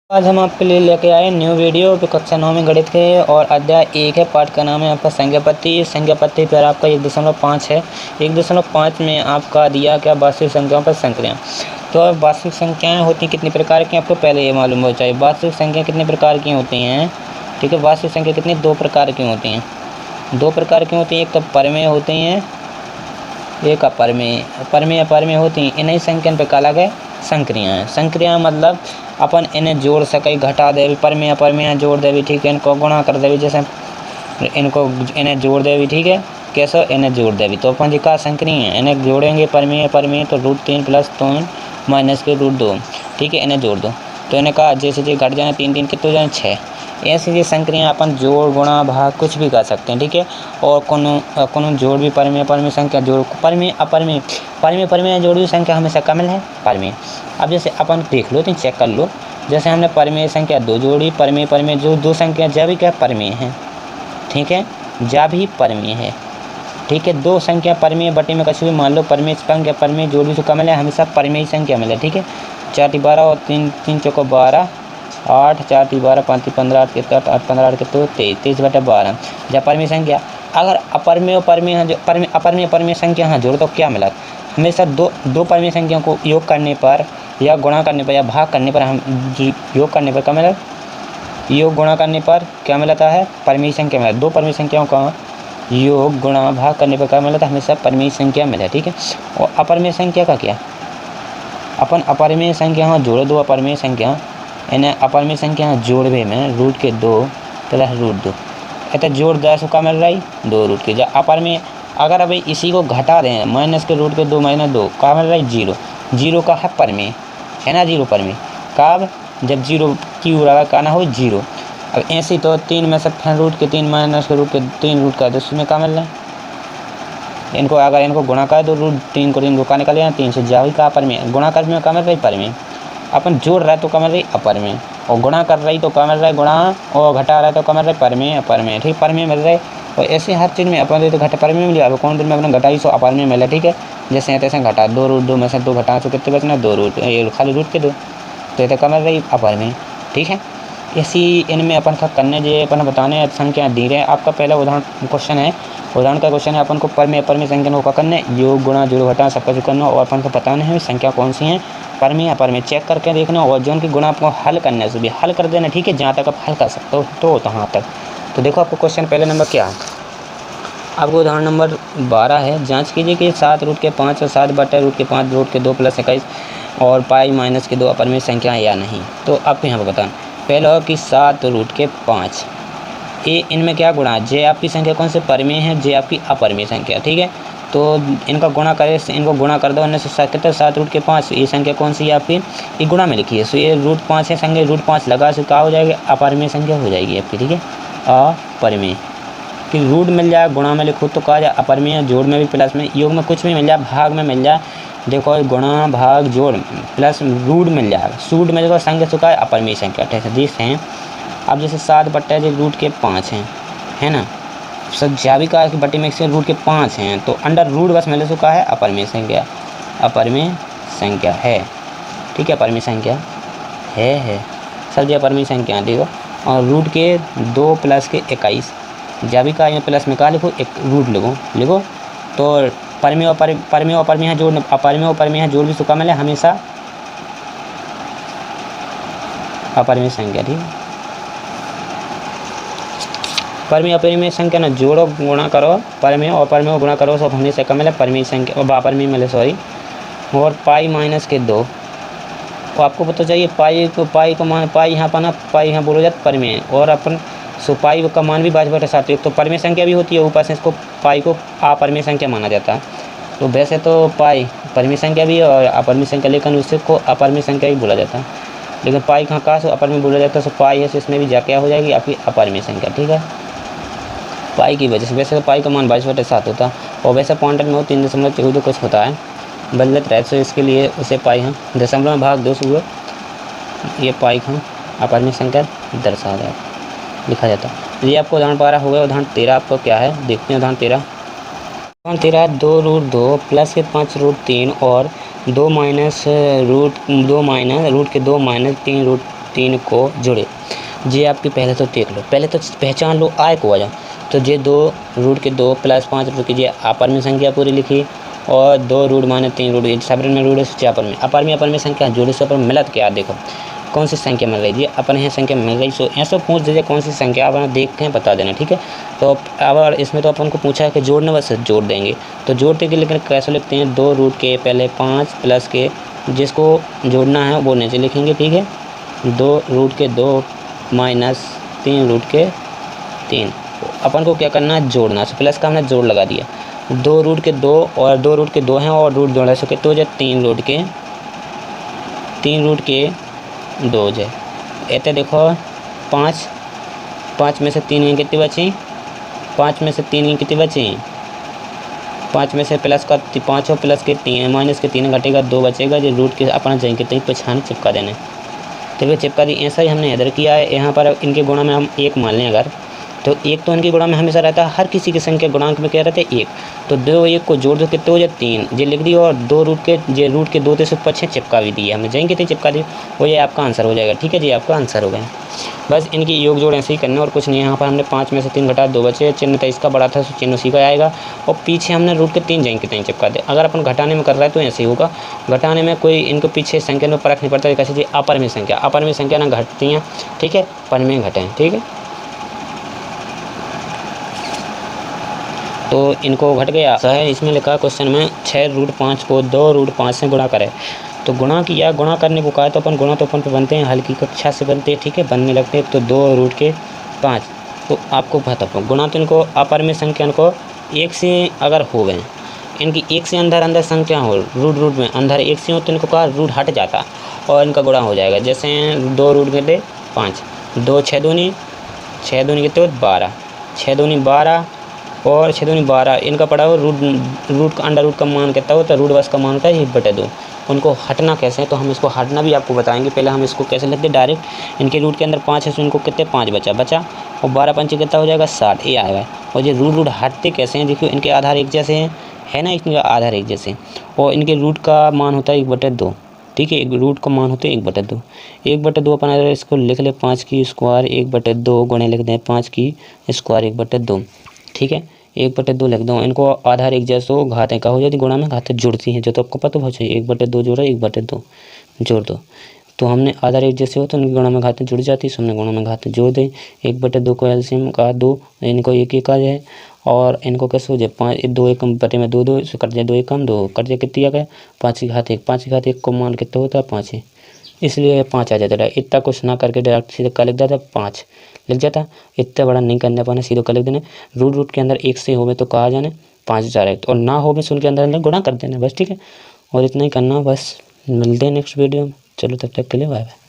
आज हम आपके लिए लेके आए न्यू वीडियो जो कक्षा 9 में गणित के और अध्याय 1 है। पाठ का नाम है आपका संख्या पत्ती पर आपका 1.5 है। 1.5 में आपका दिया क्या वास्तविक संख्याओं पर संक्रिया। तो अब वास्तविक संख्याएं होती कितनी प्रकार की आपको पहले ये मालूम हो चाहिए। वास्तविक संख्या कितने प्रकार की होती हैं, ठीक है। वास्तविक संख्या कितनी, 2 प्रकार की होती हैं। 2 प्रकार की होती हैं, एक तो परमेय होती हैं, एक अपरमेय। परमेय अपरमेय होती हैं, इन्हीं संख्या पर कहा गया संक्रिया है। संक्रिया मतलब अपन इन्हें जोड़ सके, घटा देवी, परमेय अपरमेय जोड़ देवी, ठीक है। इनको गुणा कर देवी, जैसे इन्हें जोड़ देवी, ठीक है। कैसे इन्हें जोड़ देवी तो अपन जी का संक्रिया है। इन्हें जोड़ेंगे परमेय परमेय तो √3 + 3 - √2, ठीक है। इन्हें जोड़ दो तो इन्हें कहा जैसे जी घट जाए 3 3 कितने हो जाए 6। ऐसे ये संक्रिया अपन जोड़ गुणा भाग कुछ भी कर सकते हैं, ठीक है। और कोनो जोड़ भी परमेय परमेय संख्या जोड़ परमेय अपरमेय परमेय परमेय जोड़ भी संख्या हमेशा कमल है परमेय। अब जैसे अपन देख लो तो चेक कर लो, जैसे हमने परमेय संख्या 2 जोड़ी, परमेय परमेय जो 2 संख्या जब भी क्या परमेय है, ठीक है, जब भी परमेय है, ठीक है। 2 संख्या परमेय बटे में कभी भी मान लो परमेय संख्या परमेय जोड़ भी तो कमल है, हमेशा परमेय संख्या मिले, ठीक है। 4 × 12 और 3 3 × 12 8, 4 × 12 5 × 15 8 × 8 8 15 8 × 2 23 बटे 12 जब परमेय संख्या। अगर अपरमेय परमेय अपरमेय परमेय संख्या यहाँ जोड़ तो क्या मिला, हमेशा दो परमेय संख्याओं को योग करने पर या गुणा करने पर या भाग करने पर हम योग करने पर क्या मिला, योग गुणा करने पर क्या मिलता है, परमेय संख्या मिला। 2 परमेय संख्याओं का योग गुणा भाग करने पर क्या मिलता है, हमेशा परमेय संख्या मिला, ठीक है। और अपरमेय संख्या का क्या, अपन अपरमेय संख्या यहाँ जोड़ो, 2 अपरमेय संख्या, इन्हें अपरमेय संख्या जोड़वे में √2 + √2 इतना जोड़ 10 का मिल रहा है 2 रूट के। जब अपरमेय अगर अभी इसी को घटा दें -√2 - 2 का मिल रहा है 0। 0 का है परमेय, है ना, 0 परमेय। कब, जब 0 की उड़ा का ना हो 0। अब ऐसे तो 3 में से √3 - √3 रूट का 10 में का मिल रहा है। इनको अगर इनको गुणा कर दो √3 को 3 का निकल जाए 3 से जाओ का परमेय, गुणा कर में का मिल रही परमेय। अपन जोड़ रहा है तो कमर रही अपरमेय, और गुणा कर रही तो कमर रहा है गुणा, और घटा रहा है तो कमर रहे परमेय अपरमेय, ठीक। परमेय मिल रहे और ऐसे हर चीज़ में अपन तो घटा परमेय मिल जाए, कौन दिन में अपने घटाई सो अपरमेय मिले, ठीक है। जैसे तैसे घटा 2 √2 में से 2 घटा तो कितने बचना 2 रूट, ये खाली रूट के 2 तो ये कमर रही अपरमेय, ठीक है। ऐसी इनमें अपन का करने जो अपन बताने संख्या दी रहे। आपका पहला उदाहरण क्वेश्चन है, उदाहरण का क्वेश्चन है अपन को परमेय अपरमेय संख्या को करना है, योग गुणा जोड़ घटा सबका जो करना, और अपन को बताना है संख्या कौन सी है, परमेय अपरमेय चेक करके देखना, और जो उनकी गुणा आपको हल करने से भी हल कर देना, ठीक है। जहाँ तक आप हल कर सकते हो तो वहाँ तक। तो देखो आपको क्वेश्चन पहले नंबर क्या है, आपको उदाहरण नंबर 12 है। जांच कीजिए कि 7 √5 और 7 बटे √5 √2 + 21 और π - 2 अपरमेय संख्या है या नहीं। तो आपको यहाँ पर बताना पहला हो कि 7 √5 ये इनमें क्या गुणा, जे आपकी संख्या कौन से परमेय है, जे आपकी अपरमेय संख्या, ठीक है। तो इनका गुणा करे, इनको गुणा कर दो, अन्य से कितना 7 √5 ये संख्या कौन सी है आपकी, ये गुणा में लिखी है। सो ये √5 है, संख्या √5 लगा से क्या हो जाएगा, अपरमेय संख्या हो जाएगी आपकी, ठीक है। अपरमेय कि रूट मिल जाए गुणा में लिखो तो कहा जाए अपरमेय, जोड़ में भी प्लस में, योग में कुछ भी मिल जाए, भाग में मिल जाए, देखो गुणा भाग जोड़ प्लस रूट मिल जाएगा, सूट में देखो संख्या चुका है अपरमेय संख्या, ठीक है। 10 हैं। अब जैसे 7 बट्टे √5 हैं, है ना, सब जावी का बट्टे में से √5 हैं, तो अंडर रूट बस मिले चुका है अपरमेय संख्या, अपरमेय संख्या है, ठीक है। अपरमेय संख्या है सब जो अपरमेय संख्या देखो, और रूट के 2 + के 21 जावी का यहाँ प्लस में का लिखो, एक रूट लिखो तो परमेय और परमेय जोड़, अपरमेय और परमेय जोड़ भी चुका मिले हमेशा अपरमेय संख्या, ठीक है। परमेय अपरमेय संख्या ना जोड़ो गुणा करो, परमेय और परमेय गुणा करो, सब हमेशा कम मिले परमेय संख्या और अपरमेय मिले, सॉरी। और π - 2 और आपको पता चाहिए पाई का मान, पाई यहाँ पाना, पाई यहाँ बोलो जाता परमेय, और अपन सो पाई का मान भी 5/7 एक तो परमेय संख्या भी होती है, ऊपर से इसको पाई को अपरमेय संख्या माना जाता है। तो वैसे तो पाई परमेय संख्या भी है और अपरमेय संख्या, लेकिन उससे को अपरमेय संख्या भी बोला जाता है, लेकिन पाई कहाँ से अपरमेय बोला जाता है। सो पाई है, इसमें भी जा क्या हो जाएगी आपकी अपरमेय संख्या, ठीक है। पाई की वजह से वैसे तो पाई का मान 22/7 होता है, और वैसे पॉइंटर में हो 3.14 कुछ होता है, बदलत रहे, तो इसके लिए उसे पाई हम दशमलव में भाग 2 हुए, ये पाई हम अपरमेय संख्या दर्शा जाए लिखा जाता है। ये आपको उदाहरण 12 हो गया। उदाहरण 13 आपको क्या है देखते हैं। उदाहरण 13 2 √2 + के 5 √3 और 2 - √2 - 3 √3 3 को जोड़े। ये आपकी पहले तो देख लो, पहले तो पहचान लो आय को आ जाओ। तो ये 2 रूट के 2 प्लस 5 रूट कीजिए, अपर में संख्या पूरी लिखी और 2 रूट माने 3 रूट, सब में रूट है अपर में, अपर में संख्या जोड़े से अपर मिलत क्या देखो कौन सी संख्या मिल रही है, अपन है संख्या मिल रही। सो ऐसा पूछ दीजिए कौन सी संख्या, अपन देख के बता देना, ठीक है। तो अब इसमें तो अपन को पूछा है कि जोड़ना, बस जोड़ देंगे। तो जोड़ते के लेकिन कैसे लिखते हैं, 2 रूट के पहले 5 प्लस के जिसको जोड़ना है वो नीचे लिखेंगे, ठीक है। 2 रूट के 2 माइनस 3 रूट के 3, अपन को क्या करना है, जोड़ना। सो प्लस का हमने जोड़ लगा दिया, 2 रूट के 2 और 2 रूट के 2 हैं और रूट जोड़ा सके तो जो 3 रूट के 2 जो ऐसे देखो 5 में से 3 कितनी बची, 5 में से 3 कितनी बची, 5 में से प्लस का 5 और प्लस के 3 माइनस के 3 घटेगा 2 बचेगा, जो रूट के अपना जाएंगे कितनी पछान चिपका देने। तो ये चिपका दी, ऐसा ही हमने इधर किया है। यहाँ पर इनके गुणा में हम 1 मान लें अगर, तो 1 तो इनके गुणा में हमेशा रहता है, हर किसी की संख्या गुणांक में क्या रहता है 1। तो 2 1 को जोड़ दो कितने हो जाए 3, ये लिख दिया। और 2 रूट के 2 से पछे चिपका भी दिए हमने, जाएंगे कितनी चिपका दी, वो ये आपका आंसर हो जाएगा, ठीक है जी, आपका आंसर हो गया। बस इनकी योग जोड़ ऐसे ही करना और कुछ नहीं। यहाँ पर हमने 5 में से 3 घटा 2 बचे, चिन्ह था इसका बड़ा था तो चिन्ह उसी का आएगा। और पीछे हमने रूट के 3 जाएंगे कितने चिपका दे। अगर अपन घटाने में कर रहा है तो ऐसे ही होगा, घटाने में कोई इनको पीछे संख्या में फर्क नहीं पड़ता। कैसे जी, अपर में संख्या ना घटती हैं, ठीक है, पर में घटें, ठीक है। तो इनको घट गया है, इसमें लिखा क्वेश्चन में 6 रूट 5 को 2 रूट 5 से गुणा करें। तो गुणा किया, गुणा करने को कहा तो अपन गुणा तो अपन पे बनते हैं, हल्की कक्षा से बनते हैं, ठीक है, बनने लगते हैं। तो 2 रूट के 5, तो आपको पता हो गुणा तो इनको अपर में संख्या इनको 1 से अगर हो गए, इनकी 1 से अंदर संख्या हो, रूट में अंदर 1 से हो तो इनको कहा रूट हट जाता और इनका गुणा हो जाएगा। जैसे 2 रूट के लिए 5, 2 6 दूनी कितने 12, 6 दूनी 12 और 6 दूनी 12, इनका पड़ा हो रूट का अंडर रूट का मान कितना होता है, रूट बस का मान होता है 1/2। उनको हटना कैसे है, तो हम इसको हटना भी आपको बताएंगे। पहले हम इसको कैसे लिखते हैं डायरेक्ट, इनके रूट के अंदर 5 है तो इनको कितने 5 बचा और 12 पंचे कितना हो जाएगा 60, ये आएगा। और ये रूट हटते कैसे हैं, देखिए इनके आधार एक जैसे हैं, है ना, इनके आधार एक जैसे, और इनके रूट का मान होता है 1/2, ठीक है, एक रूट का मान होते हैं 1/2। 1/2 अपन अगर इसको लिख ले 5 की स्क्वायर 1/2 गुणे लिख दें 5 की स्क्वायर 1/2, ठीक है, 1/2 लिख दो। इनको आधार एक जैसे हो, घातें का हो जाती, गुणा में घातें जुड़ती हैं, जो तो आपको पता हो चाहिए। 1/2 जोड़ा 1/2 जोड़ दो, तो हमने आधार एक जैसे हो तो इनकी गुणा में घातें जुड़ जाती है, हमने गुणा में घातें जोड़ दें। 1/2 को एलसीएम का 2, इनको 1 आ जाए और इनको कैसे हो जाए 5, 2 1 बटे में 2 2 से कट जाए, 2 1 2 कट जाए, कितनी आ गया 5 की घात 1, 5 की घात 1 को मान कितना होता है 5 है, इसलिए 5 आ जाता है। इतना कुछ ना करके डायरेक्ट सीधे का लिख देता 5 लिख जाता, इतना बड़ा नहीं करने पाना, सीधे का लिख देने। रूट के अंदर 1 से होवे तो कहा जाने 5 डायरेक्ट, और ना होवे तो उनके अंदर गुणा कर देना बस, ठीक है। और इतना ही करना बस, मिलते हैं नेक्स्ट वीडियो में। चलो तब तक के लिए बाय बाय।